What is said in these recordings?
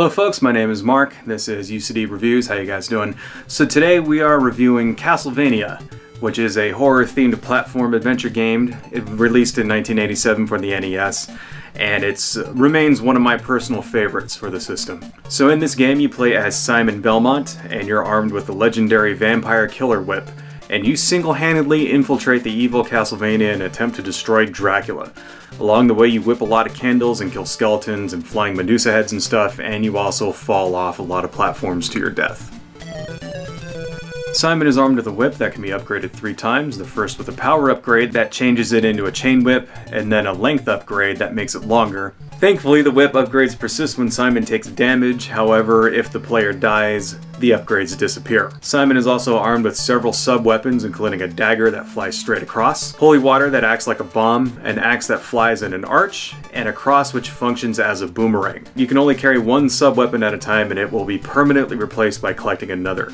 Hello folks, my name is Mark. This is UCD Reviews. How you guys doing? So today we are reviewing Castlevania, which is a horror-themed platform adventure game. It released in 1987 for the NES, and it remains one of my personal favorites for the system. So in this game you play as Simon Belmont, and you're armed with the legendary vampire killer whip, and you single-handedly infiltrate the evil Castlevania and attempt to destroy Dracula. Along the way you whip a lot of candles and kill skeletons and flying Medusa heads and stuff, and you also fall off a lot of platforms to your death. Simon is armed with a whip that can be upgraded 3 times, the first with a power upgrade that changes it into a chain whip, and then a length upgrade that makes it longer. Thankfully, the whip upgrades persist when Simon takes damage, however, if the player dies, the upgrades disappear. Simon is also armed with several sub-weapons, including a dagger that flies straight across, holy water that acts like a bomb, an axe that flies in an arch, and a cross which functions as a boomerang. You can only carry one sub-weapon at a time and it will be permanently replaced by collecting another.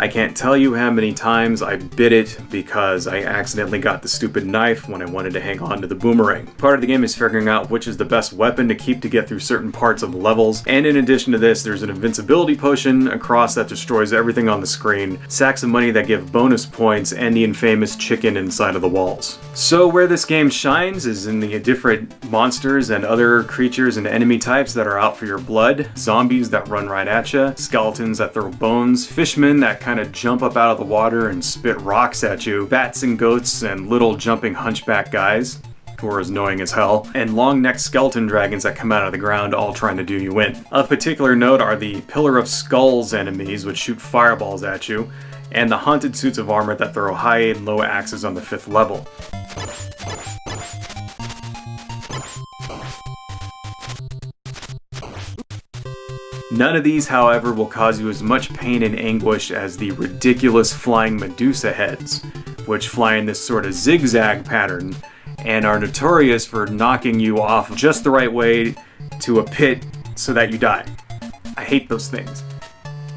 I can't tell you how many times I bit it because I accidentally got the stupid knife when I wanted to hang on to the boomerang. Part of the game is figuring out which is the best weapon to keep to get through certain parts of the levels, and in addition to this, there's an invincibility potion, a cross that destroys everything on the screen, sacks of money that give bonus points, and the infamous chicken inside of the walls. So where this game shines is in the different monsters and other creatures and enemy types that are out for your blood, zombies that run right at you, skeletons that throw bones, fishmen that kind of jump up out of the water and spit rocks at you, bats and goats and little jumping hunchback guys who are as annoying as hell, and long-necked skeleton dragons that come out of the ground all trying to do you in. Of particular note are the Pillar of Skulls enemies which shoot fireballs at you, and the haunted suits of armor that throw high and low axes on the 5th level. None of these, however, will cause you as much pain and anguish as the ridiculous flying Medusa heads, which fly in this sort of zigzag pattern and are notorious for knocking you off just the right way to a pit so that you die. I hate those things.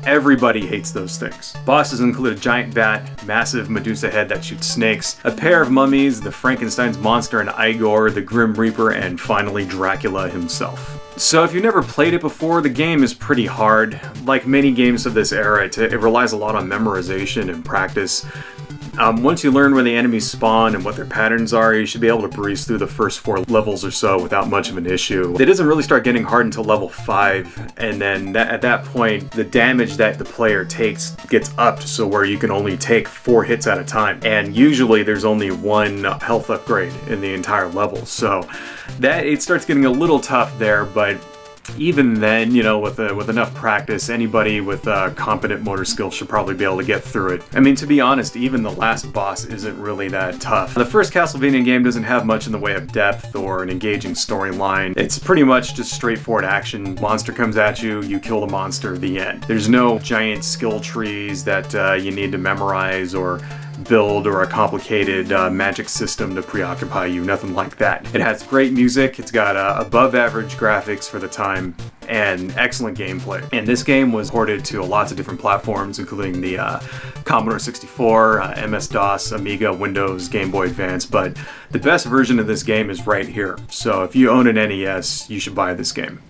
Everybody hates those things. Bosses include a giant bat, massive Medusa head that shoots snakes, a pair of mummies, the Frankenstein's monster and Igor, the Grim Reaper, and finally Dracula himself. So if you've never played it before, the game is pretty hard. Like many games of this era, it relies a lot on memorization and practice. Once you learn where the enemies spawn and what their patterns are, you should be able to breeze through the first 4 levels or so without much of an issue. It doesn't really start getting hard until level 5, and then at that point, the damage that the player takes gets upped so where you can only take 4 hits at a time. And usually there's only 1 health upgrade in the entire level, so it starts getting a little tough there, but even then, you know, with enough practice, anybody with competent motor skills should probably be able to get through it. I mean, to be honest, even the last boss isn't really that tough. The first Castlevania game doesn't have much in the way of depth or an engaging storyline. It's pretty much just straightforward action. Monster comes at you, you kill the monster, the end. There's no giant skill trees that you need to memorize or build or a complicated magic system to preoccupy you, nothing like that. It has great music, it's got above average graphics for the time, and excellent gameplay. And this game was ported to lots of different platforms, including the Commodore 64, MS-DOS, Amiga, Windows, Game Boy Advance, but the best version of this game is right here. So if you own an NES, you should buy this game.